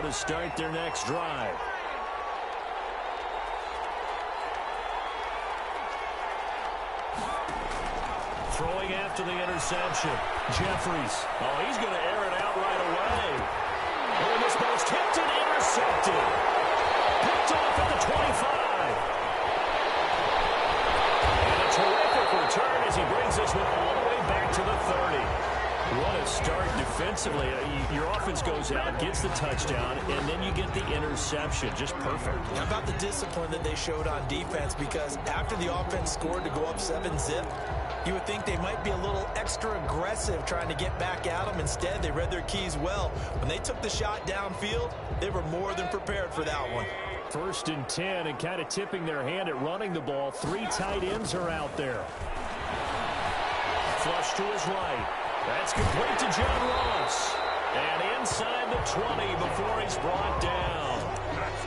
now to start their next drive. Throwing after the interception. Jeffries. Oh, he's going to air it out right away. Oh, this ball's tipped and intercepted. Picked off at the 25. And a terrific return as he brings this one all the way back to the 30. What a start defensively. Your offense goes out, gets the touchdown, and then you get the interception. Just perfect. How about the discipline that they showed on defense? Because after the offense scored to go up 7-zip, you would think they might be a little extra aggressive trying to get back at them. Instead, they read their keys well. When they took the shot downfield, they were more than prepared for that one. 1st and 10, and kind of tipping their hand at running the ball. 3 tight ends are out there. Flush to his right. That's complete to John Ross. And inside the 20 before he's brought down.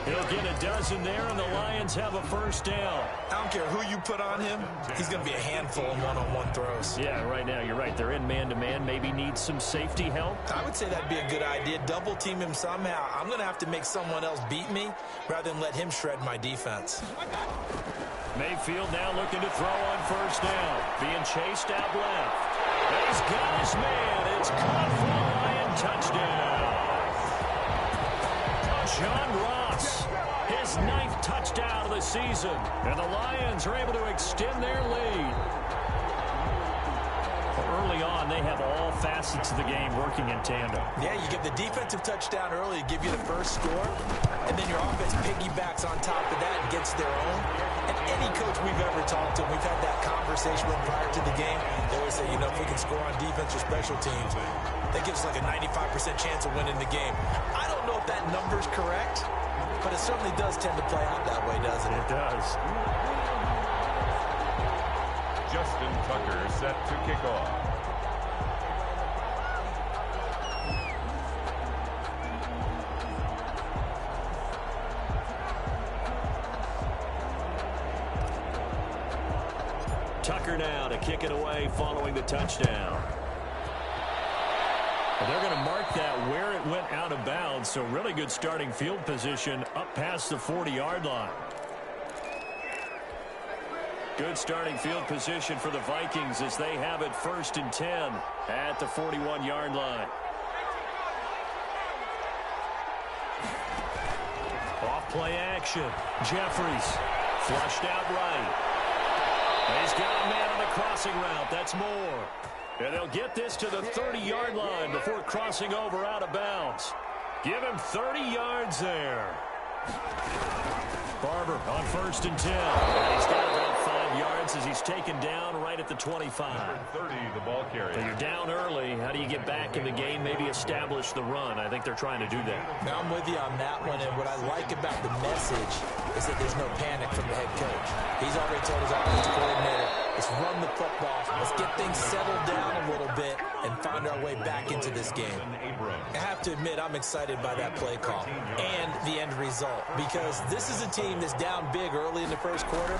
He'll get a dozen there, and the Lions have a first down. I don't care who you put on him. He's going to be a handful in one-on-one throws. Yeah, right now, you're right. They're in man-to-man. Maybe needs some safety help. I would say that'd be a good idea. Double-team him somehow. I'm going to have to make someone else beat me rather than let him shred my defense. Mayfield now looking to throw on first down. Being chased out left. He's got his man. It's caught for a Lion touchdown. John Ross, his 9th touchdown of the season. And the Lions are able to extend their lead. Early on, they have all facets of the game working in tandem. Yeah, you get the defensive touchdown early to give you the first score, and then your offense piggybacks on top of that and gets their own. And any coach we've ever talked to, we've had that conversation with prior to the game, they always say, you know, if we can score on defense or special teams, that gives us like a 95% chance of winning the game. I don't know if that number's correct, but it certainly does tend to play out that way, doesn't it? It does. Justin Tucker set to kick off. Tucker now to kick it away following the touchdown. Well, they're going to mark that where it went out of bounds, so really good starting field position up past the 40-yard line. Good starting field position for the Vikings as they have it 1st and 10 at the 41-yard line. Off play action. Jeffries flushed out right. He's got a man on the crossing route. That's Moore. And they'll get this to the 30-yard line before crossing over out of bounds. Give him 30 yards there. Barber on 1st and 10. And he's got about 5 yards as he's taken down right at the 25. 30, the ball carrier. So you're down early. How do you get back in the game? Maybe establish the run. I think they're trying to do that. Now, I'm with you on that one, and what I like about the message is that there's no panic from the head coach. He's already told his offensive coordinator, let's run the football. Let's get things settled down a little bit and find our way back into this game. I have to admit, I'm excited by that play call and the end result, because this is a team that's down big early in the first quarter,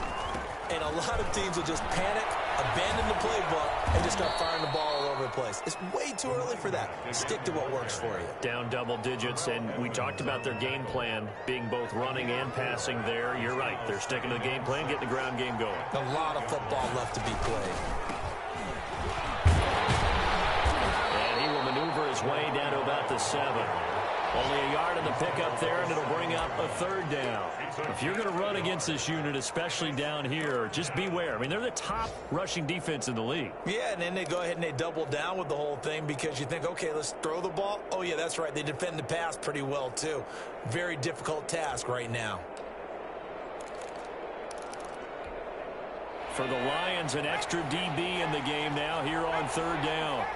and a lot of teams will just panic, abandon the playbook, and just start firing the ball all over the place. It's way too early for that. Stick to what works for you. Down double digits, and we talked about their game plan being both running and passing there. You're right. They're sticking to the game plan, getting the ground game going. A lot of football left to be played. And he will maneuver his way down to about the 7. Only a yard in the pickup there, and it'll bring up a 3rd down. If you're going to run against this unit, especially down here, just beware. I mean, they're the top rushing defense in the league. Yeah, and then they go ahead and they double down with the whole thing because you think, okay, let's throw the ball. Oh, yeah, that's right. They defend the pass pretty well, too. Very difficult task right now. For the Lions, an extra DB in the game now here on 3rd down.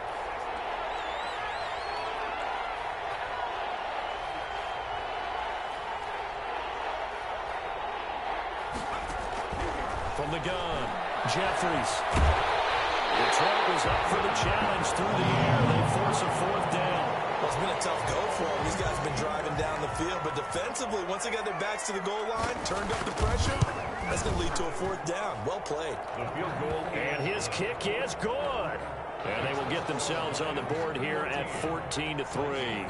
From the gun, Jeffries. Detroit was up for the challenge through the air. They force a 4th down. Well, it's been a tough go for them. These guys have been driving down the field, but defensively, once they got their backs to the goal line, turned up the pressure, that's going to lead to a 4th down. Well played. The field goal. And his kick is good. And they will get themselves on the board here at 14-3.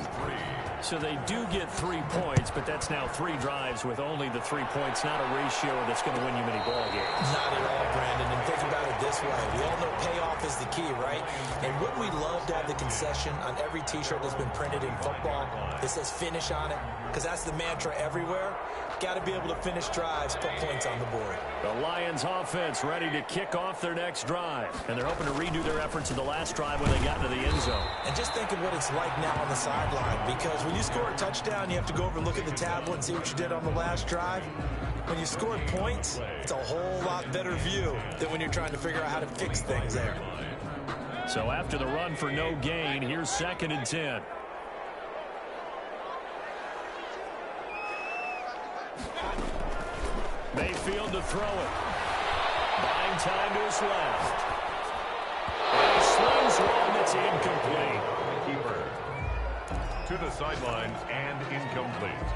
So they do get 3 points, but that's now 3 drives with only the 3 points, not a ratio that's going to win you many ball games. Not at all, Brandon. And think about it this way. We all know payoff is the key, right? And wouldn't we love to have the concession on every T-shirt that's been printed in football that says finish on it? Because that's the mantra everywhere. Got to be able to finish drives, put points on the board. The Lions offense ready to kick off their next drive. And they're hoping to redo their efforts of the last drive when they got into the end zone. And just think of what it's like now on the sideline. Because when you score a touchdown, you have to go over and look at the tablet and see what you did on the last drive. When you scored points, it's a whole lot better view than when you're trying to figure out how to fix things there. So after the run for no gain, here's 2nd and 10. Mayfield to throw it. Buying time to his left. And he slings one that's incomplete. Keeper to the sidelines and incomplete.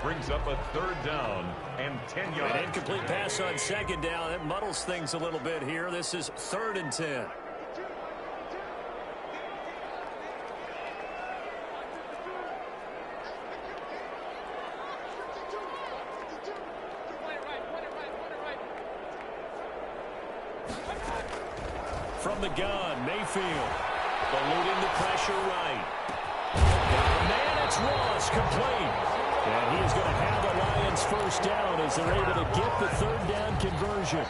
Brings up a 3rd down and 10 yards. An incomplete pass on 2nd down. That muddles things a little bit here. This is 3rd and 10. From the gun, Mayfield eluding the pressure right. Man, it's Ross, complete. And he's going to have the Lions 1st down as they're able to get the 3rd down conversion.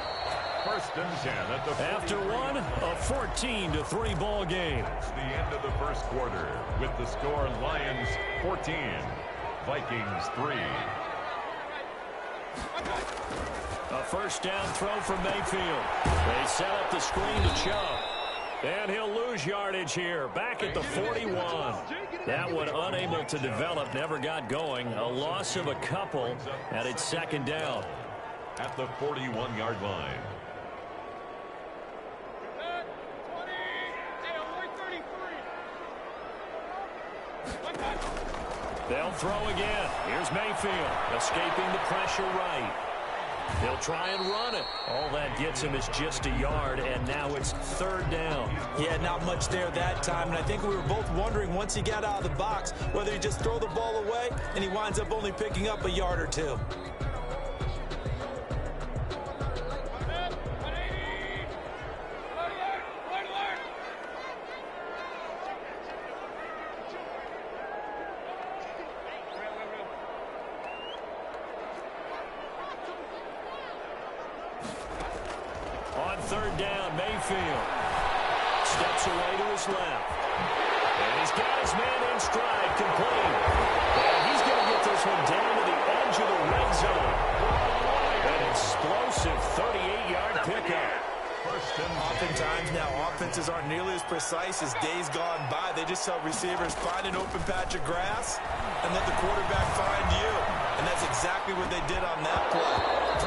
1st and 10 at the 40. After one, a 14-3 ball game. It's the end of the 1st quarter with the score Lions 14, Vikings 3. A 1st down throw from Mayfield. They set up the screen to Chubb. And he'll lose yardage here. Back at the 41. That one unable to develop. Never got going. A loss of a couple. And it's 2nd down. At the 41-yard line. They'll throw again. Here's Mayfield. Escaping the pressure right. He'll try and run it. All that gets him is just a yard, and now it's 3rd down. Yeah, not much there that time, and I think we were both wondering once he got out of the box whether he just throw the ball away, and he winds up only picking up a yard or 2. On 3rd down, Mayfield steps away to his left. And he's got his man in stride, complete. And he's going to get this one down to the edge of the red zone. An explosive 38-yard pickup. Oftentimes now, offenses aren't nearly as precise as days gone by. They just tell receivers, find an open patch of grass and let the quarterback find you. And that's exactly what they did on that play.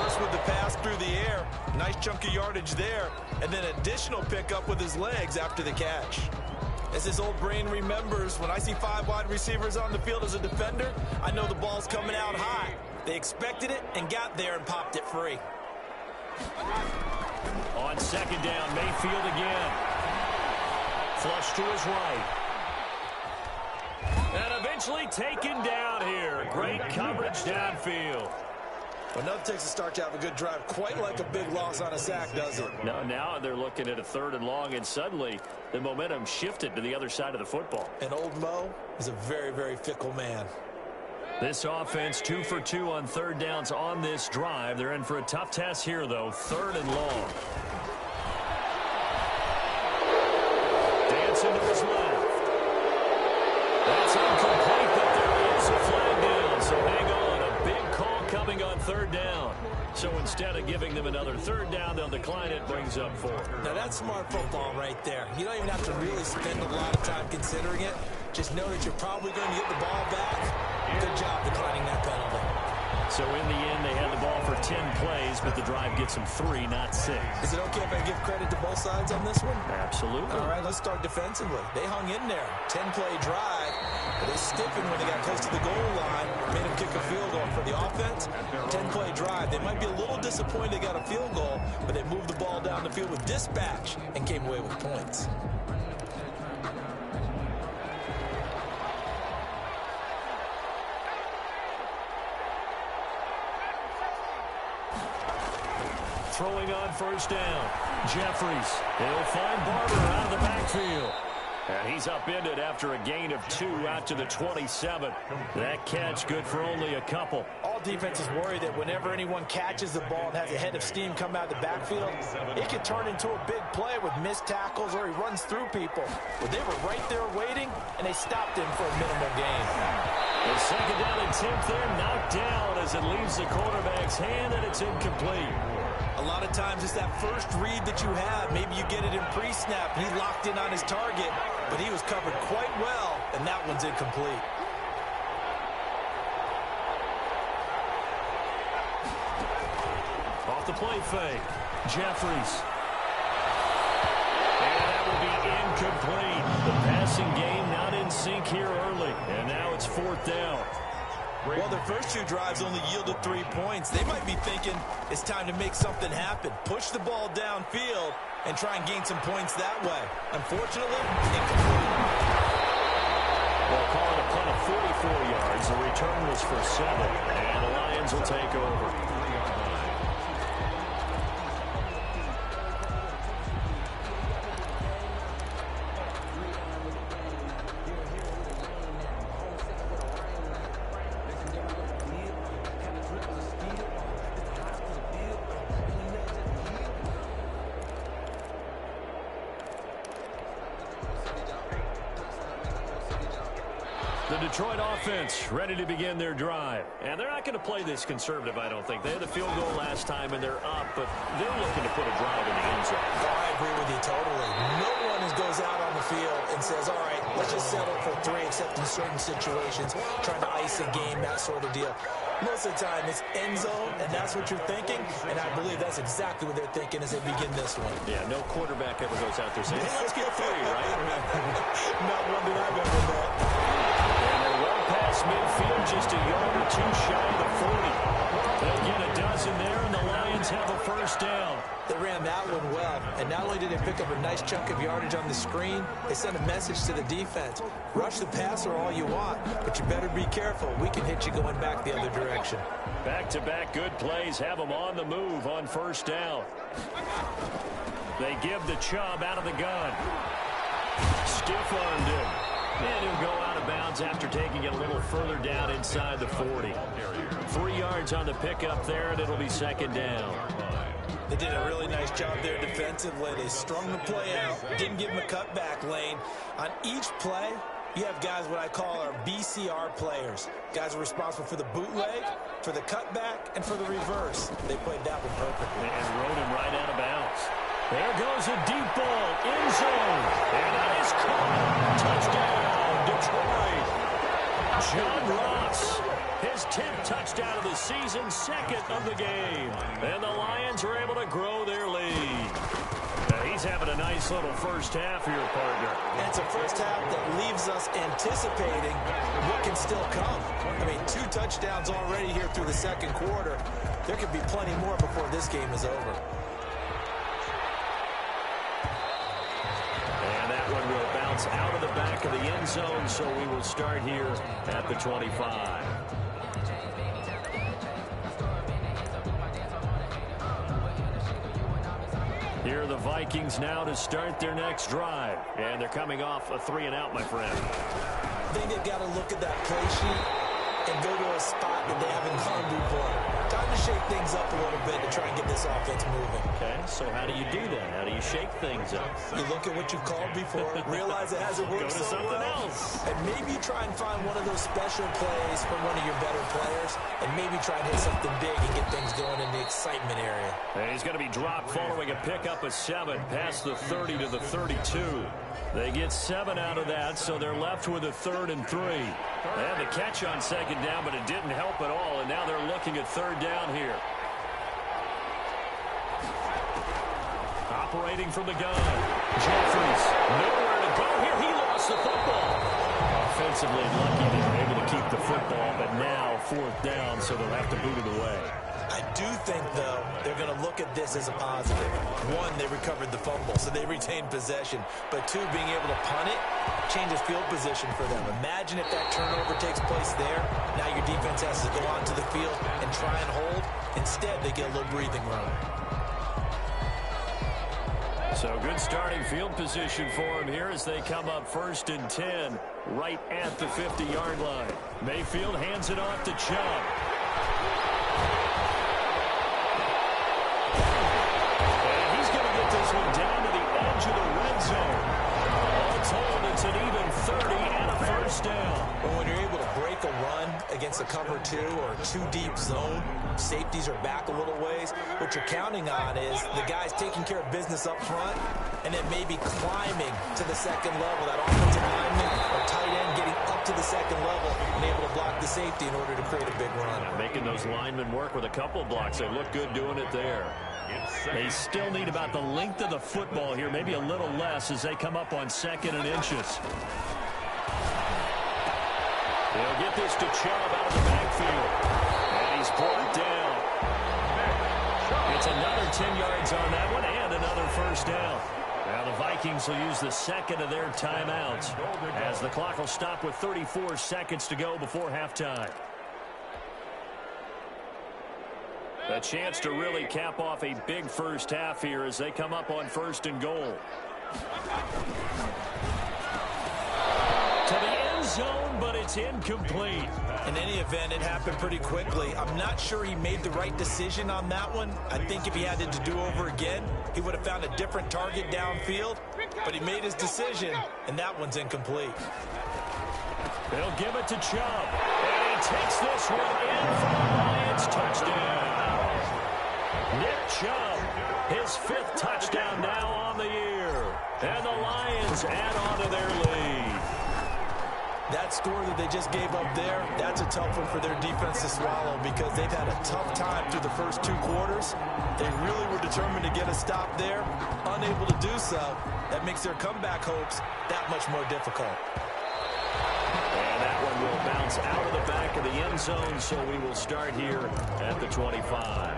First with the pass through the air, nice chunk of yardage there, and then additional pickup with his legs after the catch. As his old brain remembers, when I see 5 wide receivers on the field as a defender, I know the ball's coming out high. They expected it and got there and popped it free. On 2nd down, Mayfield again. Flush to his right. And eventually taken down here. Great coverage downfield. Well, nothing takes a start to have a good drive quite like a big loss on a sack, does it? No, now they're looking at a 3rd and long, and suddenly the momentum shifted to the other side of the football. And old Mo is a very, very fickle man. This offense 2 for 2 on 3rd downs on this drive. They're in for a tough test here, though. 3rd and long. Dancing to his left. That's incomplete, but there is a flag down. So hang on. A big call coming on 3rd down. So instead of giving them another 3rd down, they'll decline it. Brings up 4. Now that's smart football right there. You don't even have to really spend a lot of time considering it. Just know that you're probably going to get the ball back. Good job declining that penalty. So in the end, they had the ball for 10 plays, but the drive gets them 3, not 6. Is it okay if I give credit to both sides on this one? Absolutely. All right, let's start defensively. They hung in there. 10-play drive. They stiffened when they got close to the goal line, made them kick a field goal. For the offense, 10-play drive. They might be a little disappointed they got a field goal, but they moved the ball down the field with dispatch and came away with points. Throwing on first down. Jeffries. He'll find Barber out of the backfield. And he's upended after a gain of 2 out to the 27. That catch good for only a couple. All defenses worry that whenever anyone catches the ball and has a head of steam come out of the backfield, it could turn into a big play with missed tackles or he runs through people. But they were right there waiting, and they stopped him for a minimal gain. The second down and 10th there, knocked down as it leaves the quarterback's hand, and it's incomplete. A lot of times it's that first read that you have. Maybe you get it in pre-snap, and he locked in on his target, but he was covered quite well, and that one's incomplete. Off the play fake, Jeffries. And that will be incomplete. The passing game not in sync here early, and now it's 4th down. Well, their first 2 drives only yielded 3 points. They might be thinking it's time to make something happen. Push the ball downfield and try and gain some points that way. Unfortunately, incomplete. Well, call it a punt of 44 yards. The return was for 7, and the Lions will take over. The Detroit offense ready to begin their drive. And they're not going to play this conservative, I don't think. They had a field goal last time, and they're up, but they're looking to put a drive in the end zone. I agree with you totally. No one goes out on the field and says, all right, let's just settle for 3, except in certain situations, trying to ice a game, that sort of deal. Most of the time, it's end zone, and that's what you're thinking, and I believe that's exactly what they're thinking as they begin this one. Yeah, no quarterback ever goes out there saying, hey, let's get 3, right? Not one that I've ever met. And they're well past midfield, just a yard or 2 shy of the 40. They'll get a dozen there, and the Lions have a first down. They ran that one well, and not only did they pick up a nice chunk of yardage on the screen, they sent a message to the defense. Rush the passer all you want, but you better be careful. We can hit you going back the other direction. Back-to-back good plays have them on the move on first down. They give the Chubb out of the gun. Stiff-armed him. And he'll go out of bounds after taking it a little further down inside the 40. 3 yards on the pickup there, and it'll be second down. They did a really nice job there defensively. They strung the play out, didn't give him a cutback lane. On each play, you have guys what I call our BCR players. Guys are responsible for the bootleg, for the cutback, and for the reverse. They played that one perfectly. And rode him right out of bounds. There goes a deep ball, end zone. And that is caught. Touchdown, Detroit. John Ross, his 10th touchdown of the season, 2nd of the game. And the Lions are able to grow their lead. He's having a nice little first half here, partner. And it's a first half that leaves us anticipating what can still come. I mean, 2 touchdowns already here through the second quarter. There could be plenty more before this game is over. And that one will bounce out of the back of the end zone, so we will start here at the 25. Here are the Vikings now to start their next drive. And they're coming off a 3-and-out, my friend. I think they've got to look at that play sheet and go to a spot that they haven't gone before. Time to shake things up a little bit to try and get this offense moving. Okay, so how do you do that? How do you shake things up? You look at what you called before, realize it hasn't worked so well, else. and maybe you try and find one of those special plays from one of your better players, and maybe try and hit something big and get things going in the excitement area. And he's going to be dropped following a pickup of 7 past the 30 to the 32. They get 7 out of that, so they're left with a 3rd and 3. They had the catch on second down, but it didn't help at all, and now they're looking at 3rd down here. Operating from the gun. Jeffries, nowhere to go here. He lost the football. defensively lucky they were able to keep the football, but now fourth down, so they'll have to boot it away. I do think, though, they're going to look at this as a positive. One, they recovered the fumble, so they retained possession. But two, being able to punt it changes field position for them. Imagine if that turnover takes place there. Now your defense has to go onto the field and try and hold. Instead, they get a little breathing room. So good starting field position for them here as they come up 1st and 10 right at the 50-yard line. Mayfield hands it off to Chubb. And he's going to get this one down to the edge of the red zone. All told, it's an even 30 and a first down. But when you're able to break a run against a cover 2 or 2-deep zone, safeties are back a little ways. What you're counting on is the guys taking care of business up front and then maybe climbing to the second level. That offensive lineman or tight end getting up to the second level and able to block the safety in order to create a big run. Yeah, making those linemen work with a couple blocks. They look good doing it there. They still need about the length of the football here, maybe a little less as they come up on 2nd and inches. They'll get this to Chubb out of the backfield. And he's brought down. It's another 10 yards on that one and another first down. Now the Vikings will use the second of their timeouts as the clock will stop with 34 seconds to go before halftime. A chance to really cap off a big first half here as they come up on 1st and goal. To the end zone, but it's incomplete. In any event, it happened pretty quickly. I'm not sure he made the right decision on that one. I think if he had it to do over again, he would have found a different target downfield. But he made his decision, and that one's incomplete. They'll give it to Chubb. And he takes this one in for the Lions touchdown. Nick Chubb, his 5th touchdown now on the year. And the Lions add on to their lead. That score that they just gave up there, that's a tough one for their defense to swallow because they've had a tough time through the first 2 quarters. They really were determined to get a stop there, unable to do so. That makes their comeback hopes that much more difficult. And that one will bounce out of the back of the end zone, so we will start here at the 25.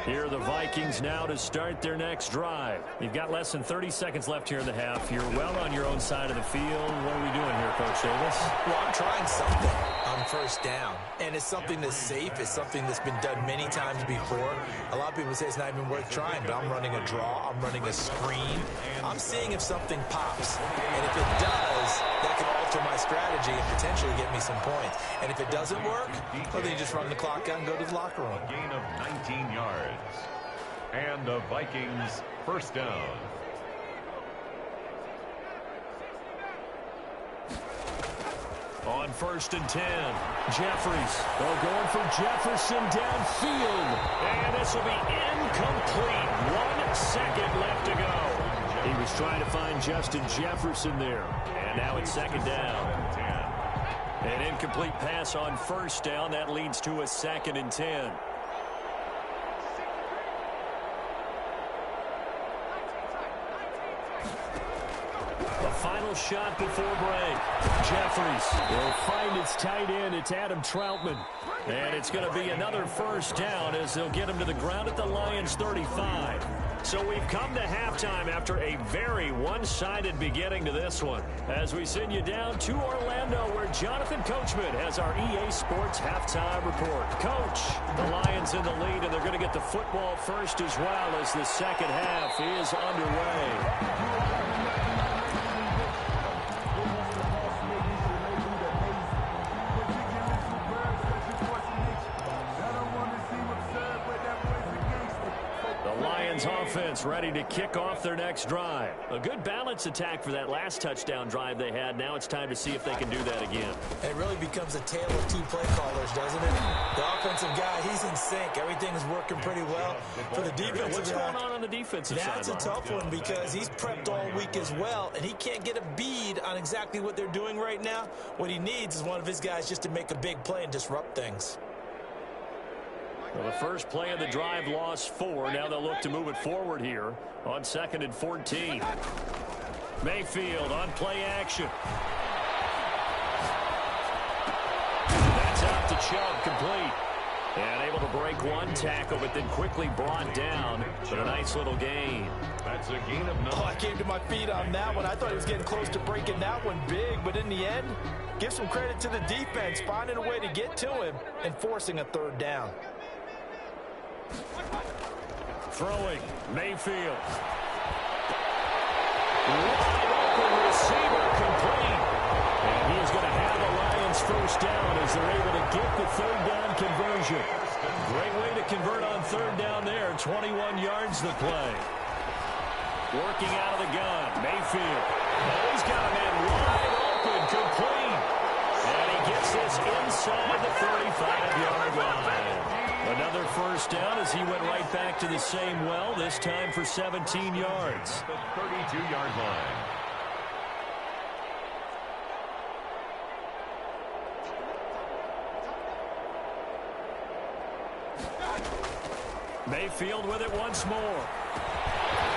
Here are the Vikings now to start their next drive. You've got less than 30 seconds left here in the half. You're well on your own side of the field. What are we doing here, Coach Davis? Well, I'm trying something on first down. And it's something that's safe. It's something that's been done many times before. A lot of people say it's not even worth trying, but I'm running a draw. I'm running a screen. I'm seeing if something pops. And if it does, that can alter my strategy and potentially get me some points. And if it doesn't work, well, then you just run the clock out and go to the locker room. Gain of 19 yards. And the Vikings first down. On 1st and 10, Jeffries. They're going for Jefferson downfield. And this will be incomplete. 1 second left to go. He was trying to find Justin Jefferson there. And now it's 2nd down. An incomplete pass on 1st down. That leads to a 2nd and 10. Final shot before break. Jeffries will find its tight end. It's Adam Troutman. And it's going to be another first down as they'll get him to the ground at the Lions 35. So we've come to halftime after a very one-sided beginning to this one. As we send you down to Orlando where Jonathan Coachman has our EA Sports halftime report. Coach, the Lions in the lead and they're going to get the football first as well as the second half is underway. Offense ready to kick off their next drive. A good balanced attack for that last touchdown drive they had. Now it's time to see if they can do that again. It really becomes a tale of 2 play callers, doesn't it? The offensive guy, he's in sync. Everything is working pretty well. For the defensive What's going on the defensive side? That's a tough one because he's prepped all week as well, and he can't get a bead on exactly what they're doing right now. What he needs is one of his guys just to make a big play and disrupt things. Well, the first play of the drive lost 4. Now they'll look to move it forward here on 2nd and 14. Mayfield on play action. That's out to Chubb, complete. And able to break one tackle, but then quickly brought down. But a nice little gain. That's a gain of 9. Oh, I came to my feet on that one. I thought he was getting close to breaking that one big, but in the end, give some credit to the defense, finding a way to get to him and forcing a 3rd down. Throwing, Mayfield. Wide open receiver, complete. And he's going to have the Lions first down as they're able to get the 3rd down conversion. Great way to convert on 3rd down there. 21 yards the play. Working out of the gun, Mayfield. Oh, he's got a man wide open, complete. And he gets this inside the 35-yard line. Another first down as he went right back to the same well, this time for 17 yards. The 32-yard line. Mayfield with it once more.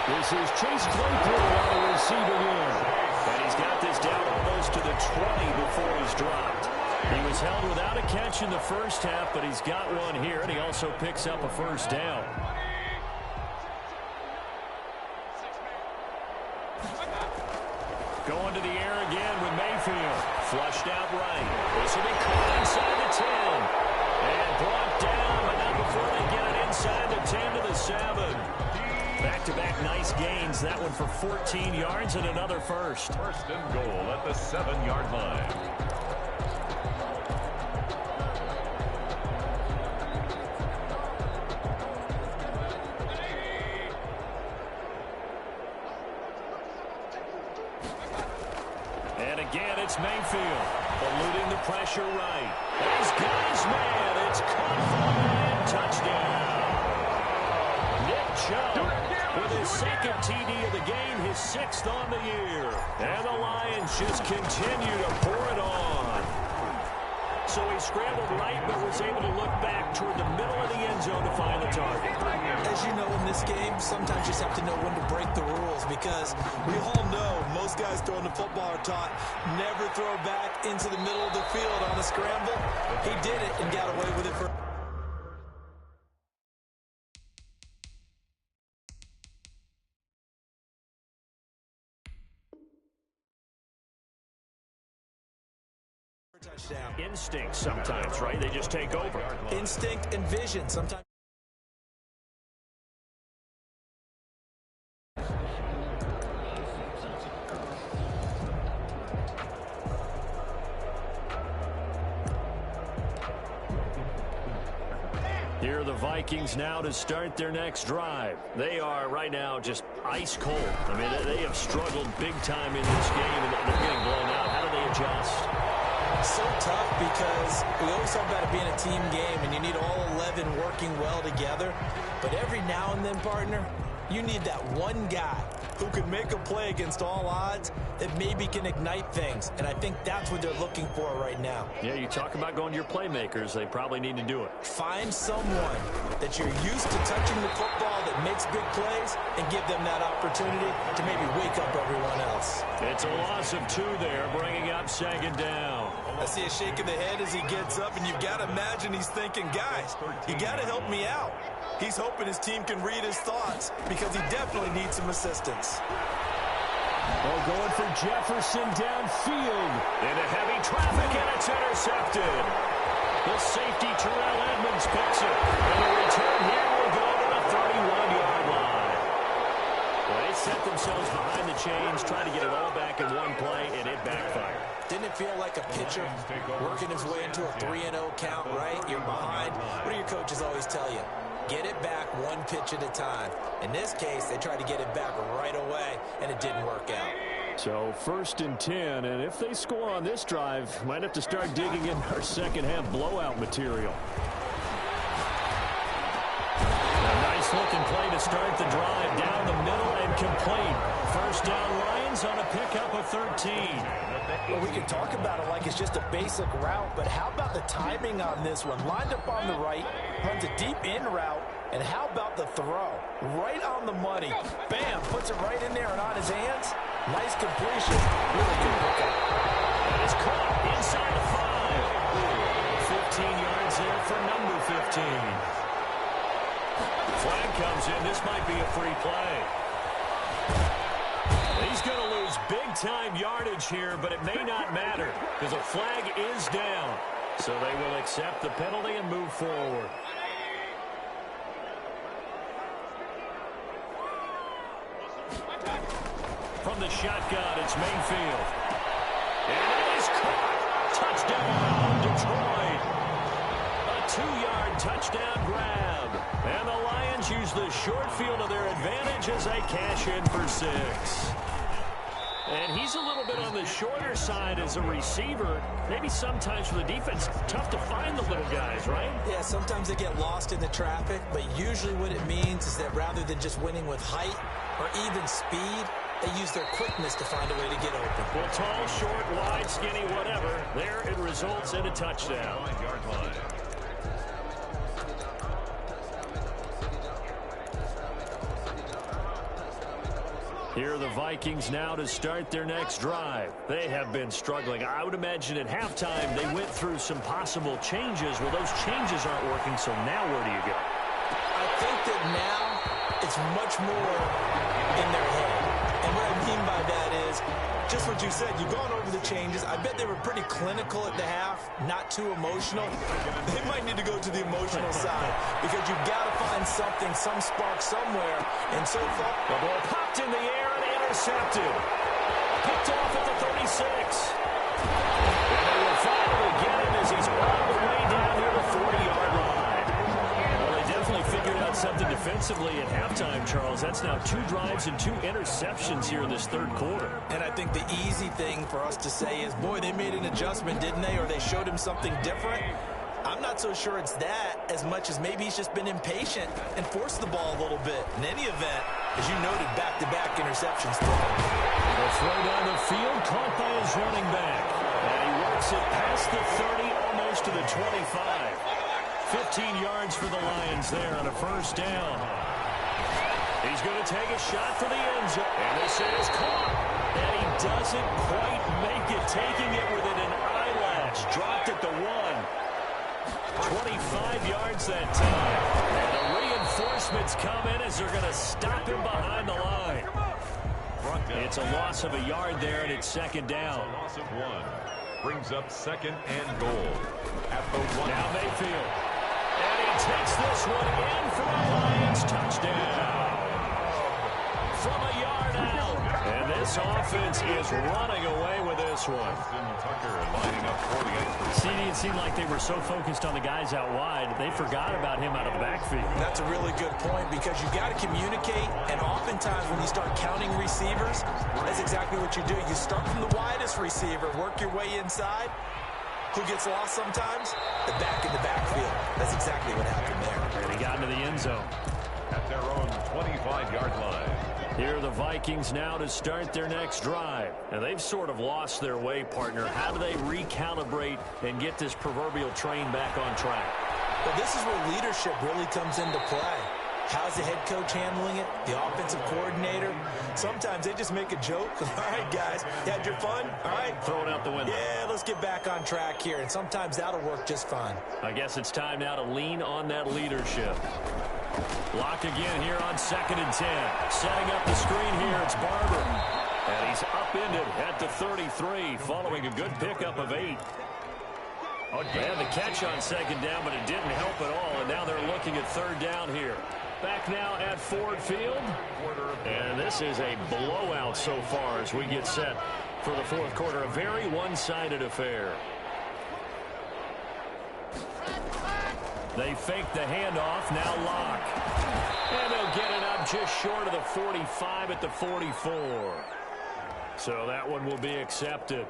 This is Chase Claypool on the receiving end. And he's got this down almost to the 20 before he's dropped. He was held without a catch in the first half, but he's got one here, and he also picks up a first down. Going to the air again with Mayfield. Flushed out right. This will be caught inside the 10. And brought down, but not before they get it inside the 10 to the 7. Back-to-back nice gains. That one for 14 yards and another first. First and goal at the 7-yard line. And again, it's Mayfield, eluding the pressure right. He's got his man. It's caught for a touchdown. Nick Chubb with his 2nd TD of the game, his 6th on the year. And the Lions just continue to pour it on. So he scrambled right, but was able to look back toward the middle of the end zone to find the target. As you know, in this game, sometimes you just have to know when to break the rules, because we all know most guys throwing the football are taught never throw back into the middle of the field on a scramble. He did it and got away with it for... touchdown. Instinct sometimes, right? They just take over. Instinct and vision sometimes. Here are the Vikings now to start their next drive. They are right now just ice cold. I mean, they have struggled big time in this game, and they're getting blown out. How do they adjust? So tough, because we always talk about it being a team game, and you need all 11 working well together. But every now and then, partner, you need that one guy who can make a play against all odds that maybe can ignite things. And I think that's what they're looking for right now. Yeah, you talk about going to your playmakers. They probably need to do it. Find someone that you're used to touching the football that makes big plays and give them that opportunity to maybe wake up everyone else. It's a loss of 2 there, bringing up 2nd down. I see a shake of the head as he gets up, and you've got to imagine he's thinking, guys, you got to help me out. He's hoping his team can read his thoughts because he definitely needs some assistance. Oh, going for Jefferson downfield. Into heavy traffic, and it's intercepted. The safety, Terrell Edmonds, picks it. And the return here will go to the 31-yard line. Well, they set themselves behind the chains, trying to get it all back in one play, and it backfired. Didn't it feel like a pitcher working his way into a 3-0 count, right? You're behind. What do your coaches always tell you? Get it back one pitch at a time. In this case, they tried to get it back right away, and it didn't work out. So 1st and 10, and if they score on this drive, might have to start digging in our second-half blowout material. A nice looking play to start the drive down the middle and complete. First down Lions Lions on a pickup of 13. Well, we can talk about it like it's just a basic route, but how about the timing on this one? Lined up on the right, runs a deep in route, and how about the throw? Right on the money. Bam, puts it right in there and on his hands. Nice completion. Really good pickup. That is caught inside the 5. 15 yards there for number 15. Flag comes in. This might be a free play. He's going to lose big-time yardage here, but it may not matter because a flag is down. So they will accept the penalty and move forward. From the shotgun, it's Mayfield. And it is caught. Touchdown, Detroit. A 2-yard touchdown grab. And the Lions use the short field to their advantage as they cash in for 6. And he's a little bit on the shorter side as a receiver. Maybe sometimes for the defense, tough to find the little guys, right? Yeah, sometimes they get lost in the traffic, but usually what it means is that rather than just winning with height or even speed, they use their quickness to find a way to get open. Well, tall, short, wide, skinny, whatever. There it results in a touchdown. 9-yard line. Here are the Vikings now to start their next drive. They have been struggling. I would imagine at halftime they went through some possible changes. Well, those changes aren't working, so now where do you go? I think that now it's much more in their head. And what I mean by that is just what you said. You've gone over the changes. I bet they were pretty clinical at the half, not too emotional. They might need to go to the emotional side because you've got to find something, some spark somewhere. And so far, the ball popped in the air and intercepted. Picked off at the 36. And they will finally get him as he's all the way down near the 40-yard line. Well, they definitely figured out something defensively at halftime, Charles. That's now 2 drives and 2 interceptions here in this third quarter. And I think the easy thing for us to say is, boy, they made an adjustment, didn't they? Or they showed him something different. I'm not so sure it's that as much as maybe he's just been impatient and forced the ball a little bit. In any event, as you noted, back-to-back interceptions. The throw down the field, caught by his running back. And he works it past the 30, almost to the 25. 15 yards for the Lions there on a first down. He's going to take a shot for the end zone. And this is caught. And he doesn't quite make it, taking it within an eyelash. Dropped at the 1. 25 yards that time. And the reinforcements come in as they're going to stop him behind the line. It's a loss of a yard there, and it's second down. Loss of 1. Brings up second and goal at the 1. Now Mayfield. And he takes this one in for a Lions touchdown. From a yard out. And this offense is running away with this one. Tucker lining up for the extra. See, it seemed like they were so focused on the guys out wide, they forgot about him out of the backfield. That's a really good point because you've got to communicate, and oftentimes when you start counting receivers, that's exactly what you do. You start from the widest receiver, work your way inside. Who gets lost sometimes? The back in the backfield. That's exactly what happened there. And he got into the end zone. At their own 25-yard line. Here are the Vikings now to start their next drive. And they've sort of lost their way, partner. How do they recalibrate and get this proverbial train back on track? Well, this is where leadership really comes into play. How's the head coach handling it? The offensive coordinator? Sometimes they just make a joke. All right, guys, you had your fun? All right. Throw it out the window. Yeah, let's get back on track here. And sometimes that'll work just fine. I guess it's time now to lean on that leadership. Block again here on 2nd and 10. Setting up the screen here, it's Barber. And he's upended at the 33, following a good pickup of 8. They had the catch on 2nd down, but it didn't help at all. And now they're looking at 3rd down here. Back now at Ford Field. And this is a blowout so far as we get set for the 4th quarter. A very one-sided affair. They fake the handoff, now Lock. And they'll get it up just short of the 45 at the 44. So that one will be accepted.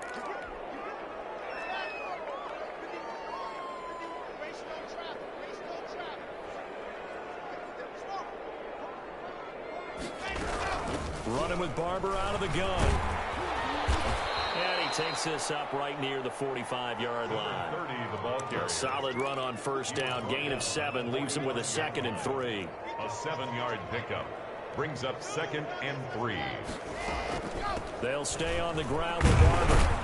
Running with Barber out of the gun. takes this up right near the 45-yard line. 30, the ball carrier. A solid run on first down. Gain of 7 leaves him with a 2nd and 3. A 7-yard pickup brings up 2nd and 3. They'll stay on the ground with Barber.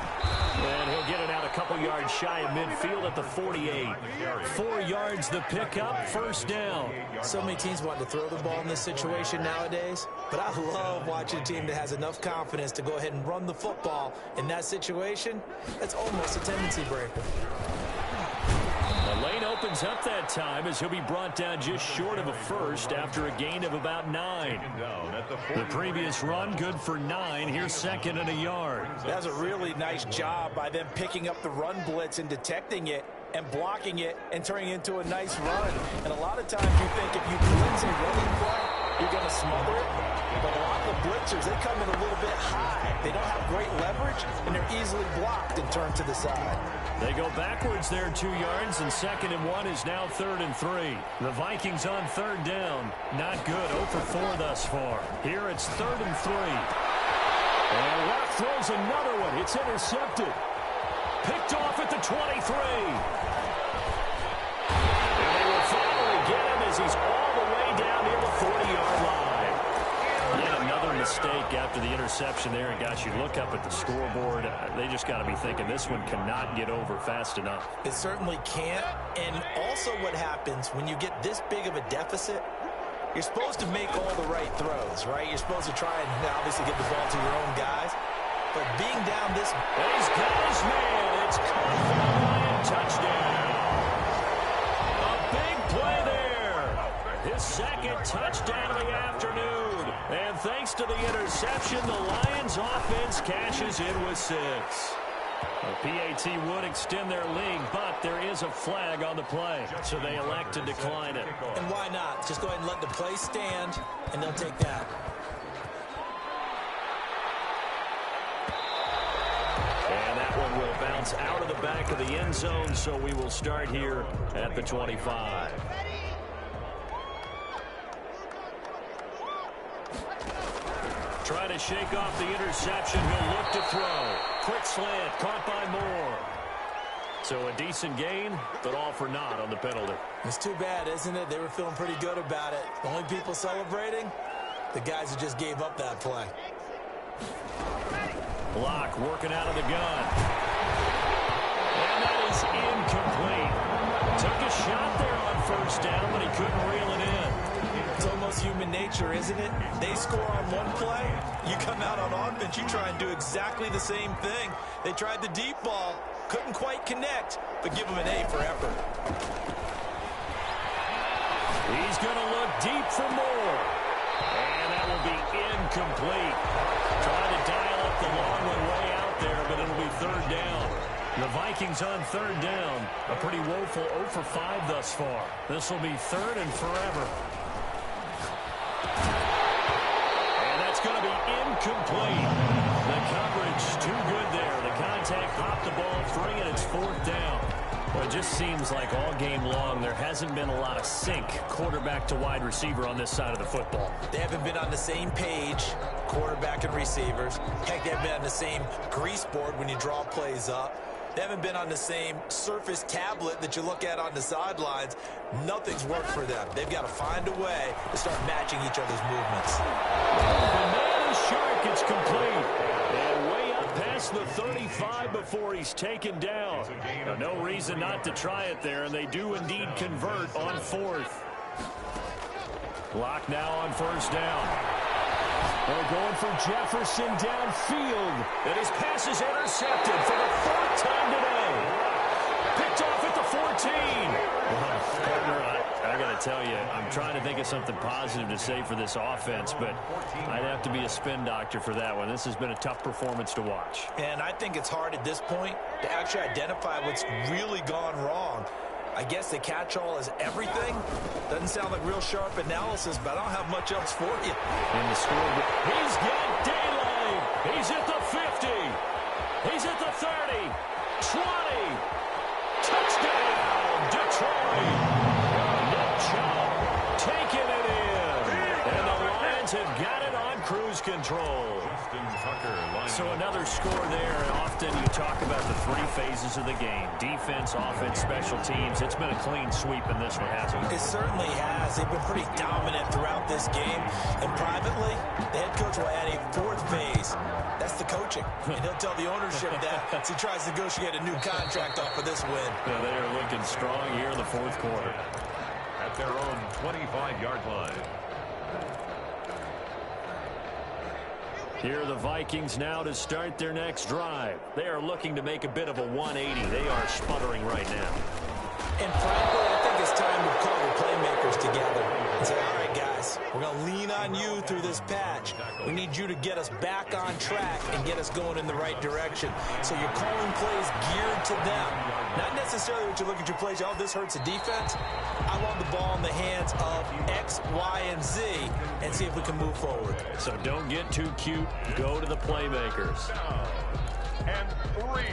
And he'll get it out a couple yards shy of midfield at the 48. 4 yards the pickup, first down. So many teams want to throw the ball in this situation nowadays, but I love watching a team that has enough confidence to go ahead and run the football in that situation. That's almost a tendency breaker. The lane opens up that time as he'll be brought down just short of a first after a gain of about 9. The previous run good for 9. Here's 2nd and a yard. That's a really nice job by them picking up the run blitz and detecting it and blocking it and turning it into a nice run. And a lot of times you think if you blitz a running play, you're going to smother it. But a lot of the blitzers, they come in a little bit high. They don't have great leverage, and they're easily blocked and turned to the side. They go backwards there 2 yards, and 2nd and 1 is now 3rd and 3. The Vikings on 3rd down. Not good. 0 for 4 thus far. Here it's 3rd and 3. And Luck throws another one. It's intercepted. Picked off at the 23. And they will finally get him as he's all the way down near the 40-yard line. Yet another mistake after the interception there. And gosh, you look up at the scoreboard, they just got to be thinking this one cannot get over fast enough. It certainly can't. And also what happens when you get this big of a deficit, you're supposed to make all the right throws, right? You're supposed to try and obviously get the ball to your own guys. But being down this... And he's got his man. It's caught for the Lion touchdown. A big play there. His 2nd touchdown of the afternoon. And thanks to the interception, the Lions offense cashes in with 6. The PAT would extend their lead, but there is a flag on the play, so they elect to decline it. And why not? Just go ahead and let the play stand, and they'll take that. And that one will bounce out of the back of the end zone, so we will start here at the 25. Try to shake off the interception. He'll look to throw. Quick slant, caught by Moore. So a decent gain, but all for naught on the penalty. It's too bad, isn't it? They were feeling pretty good about it. The only people celebrating, the guys who just gave up that play. Block working out of the gun. And that is incomplete. Took a shot there on first down, but he couldn't reel it in. It's almost human nature, isn't it? They score on one play, you come out on offense, you try and do exactly the same thing. They tried the deep ball, couldn't quite connect, but give them an A for effort. He's going to look deep for more. And that will be incomplete. Trying to dial up the long one way out there, but it'll be 3rd down. The Vikings on 3rd down. A pretty woeful 0 for 5 thus far. This will be 3rd and forever. And that's going to be incomplete. The coverage too good there. The contact popped the ball free, and it's 4th down. Well, it just seems like all game long there hasn't been a lot of sync quarterback to wide receiver on this side of the football. They haven't been on the same page, quarterback and receivers. Heck, they haven't been on the same grease board when you draw plays up. They haven't been on the same surface tablet that you look at on the sidelines. Nothing's worked for them. They've got to find a way to start matching each other's movements. The man is shark. It's complete. And way up past the 35 before he's taken down. No reason not to try it there, and they do indeed convert on 4th. Block now on first down. They're going for Jefferson downfield. And his pass is intercepted for the 4th time today. Picked off at the 14. Partner, I got to tell you, I'm trying to think of something positive to say for this offense, but I'd have to be a spin doctor for that one. This has been a tough performance to watch. And I think it's hard at this point to actually identify what's really gone wrong. I guess the catch-all is everything. Doesn't sound like real sharp analysis, but I don't have much else for you. In the scoreboard, he's got daylight. He's at the 50. He's at the 30. 20. Touchdown, Detroit. Nick Chubb taking it in. And the Lions have got it on cruise control. So another score there, and often you talk about the three phases of the game. Defense, offense, special teams. It's been a clean sweep in this one, hasn't it? It certainly has. They've been pretty dominant throughout this game. And privately, the head coach will add a fourth phase. That's the coaching. And he'll tell the ownership that as he tries to negotiate a new contract off of this win. Yeah, they are looking strong here in the fourth quarter. At their own 25-yard line. Here are the Vikings now to start their next drive. They are looking to make a bit of a 180. They are sputtering right now. And frankly, I think it's time to call the playmakers together and say, all right, guys, we're going to lean on you through this patch. We need you to get us back on track and get us going in the right direction. So you're calling plays geared to them. Not necessarily what you look at your plays, oh, this hurts the defense. I want the ball in the hands of X, Y, and Z and see if we can move forward. So don't get too cute. Go to the playmakers. And 3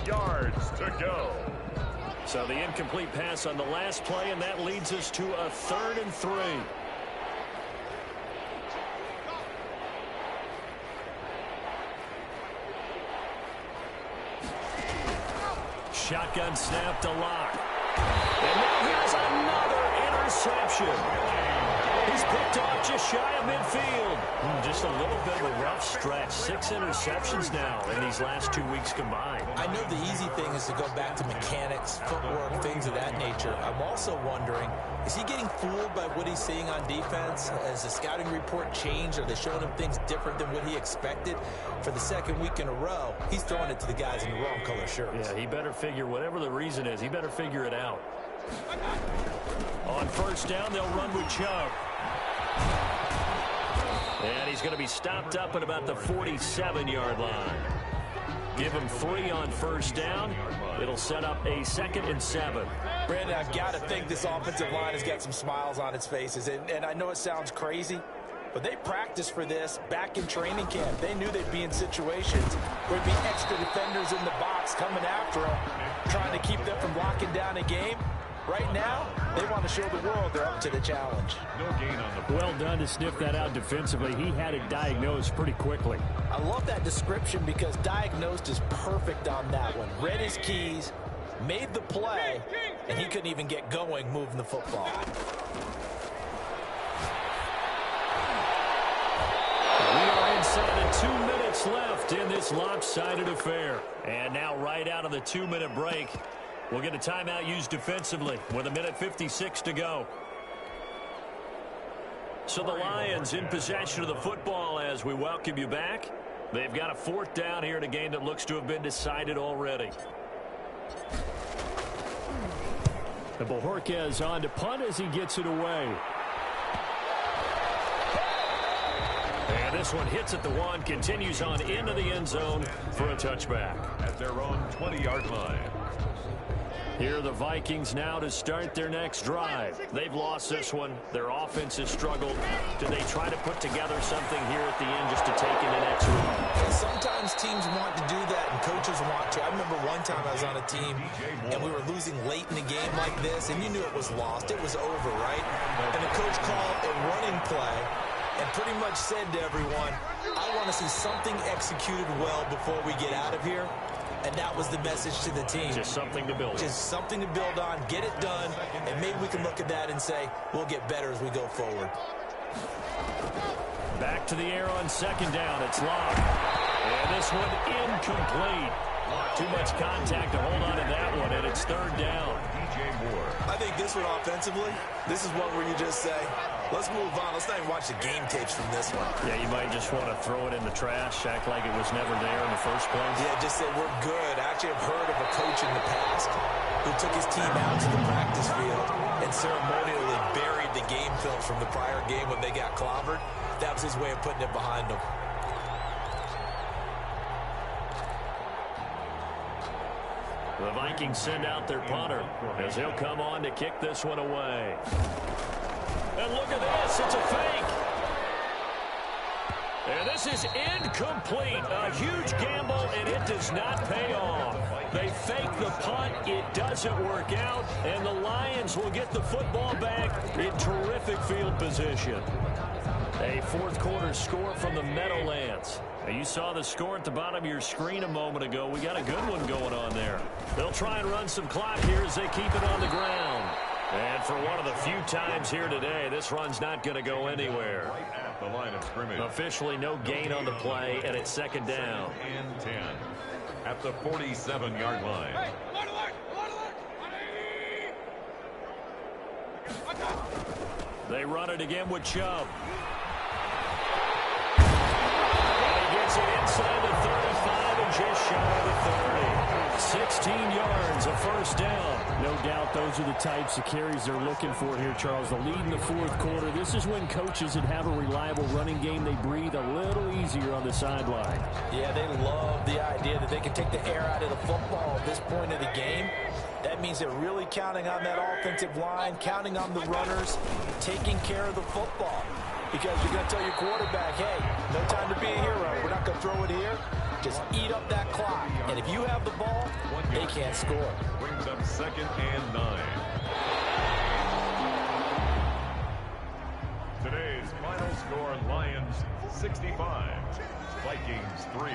yards to go. So the incomplete pass on the last play, and that leads us to a 3rd and 3. Shotgun snap to Lock. And now here's another interception. He's picked off just shy of midfield. Just a little bit of a rough stretch. 6 interceptions now in these last 2 weeks combined. I know the easy thing is to go back to mechanics, footwork, things of that nature. I'm also wondering, is he getting fooled by what he's seeing on defense? Has the scouting report changed? Are they showing him things different than what he expected? For the second week in a row, he's throwing it to the guys in the wrong color shirts. Yeah, he better figure, whatever the reason is, he better figure it out. On first down, they'll run with Chubb. And he's going to be stopped up at about the 47-yard line. Give him 3 on first down. It'll set up a 2nd and 7. Brandon, I've got to think this offensive line has got some smiles on its faces. And I know it sounds crazy, but they practiced for this back in training camp. They knew they'd be in situations where there'd be extra defenders in the box coming after them, trying to keep them from locking down a game. Right now, they want to show the world they're up to the challenge. No gain on the well done to sniff that out defensively. He had it diagnosed pretty quickly. I love that description because diagnosed is perfect on that one. Read his keys, made the play, and he couldn't even get going moving the football. We are inside of 2 minutes left in this lopsided affair. And now right out of the 2-minute break, we'll get a timeout used defensively with 1:56 to go. So the Lions in possession of the football as we welcome you back. They've got a 4th down here in a game that looks to have been decided already. The Bojorquez on to punt as he gets it away. And this one hits at the 1, continues on into the end zone for a touchback. At their own 20-yard line. Here are the Vikings now to start their next drive. They've lost this one. Their offense has struggled. Do they try to put together something here at the end just to take in the next one? Sometimes teams want to do that and coaches want to. I remember one time I was on a team and we were losing late in a game like this and you knew it was lost. It was over, right? And the coach called a running play and pretty much said to everyone, I want to see something executed well before we get out of here. And that was the message to the team. Just something to build on. Just something to build on, get it done, and maybe we can look at that and say, we'll get better as we go forward. Back to the air on 2nd down. It's Lock. And this one incomplete. Too much contact to hold on to that one, and it's 3rd down. I think this one offensively, this is one where you just say, let's move on. Let's not even watch the game tapes from this one. Yeah, you might just want to throw it in the trash, act like it was never there in the first place. Yeah, just say we're good. I actually have heard of a coach in the past who took his team out to the practice field and ceremonially buried the game film from the prior game when they got clobbered. That was his way of putting it behind them. The Vikings send out their punter as he'll come on to kick this one away. And look at this, it's a fake. And this is incomplete. A huge gamble, and it does not pay off. They fake the punt, it doesn't work out, and the Lions will get the football back in terrific field position. A 4th quarter score from the Meadowlands. You saw the score at the bottom of your screen a moment ago. We got a good one going on there. They'll try and run some clock here as they keep it on the ground. And for one of the few times here today, this run's not going to go anywhere. Right at the line of scrimmage. Officially no gain on the play, and it's second down. And 10 at the 47-yard line. Hey, They run it again with Chubb. He gets it inside the 35 and just shy of the 30. 16 yards, a first down. No doubt those are the types of carries they're looking for here, Charles. The lead in the fourth quarter. This is when coaches that have a reliable running game, they breathe a little easier on the sideline. Yeah, they love the idea that they can take the air out of the football at this point of the game. That means they're really counting on that offensive line, counting on the runners, taking care of the football. Because you're going to tell your quarterback, hey, no time to be a hero. We're not going to throw it here. Just eat up that clock. And if you have the ball, they can't score. Brings up 2nd and 9. Today's final score, Lions 65, Vikings 3.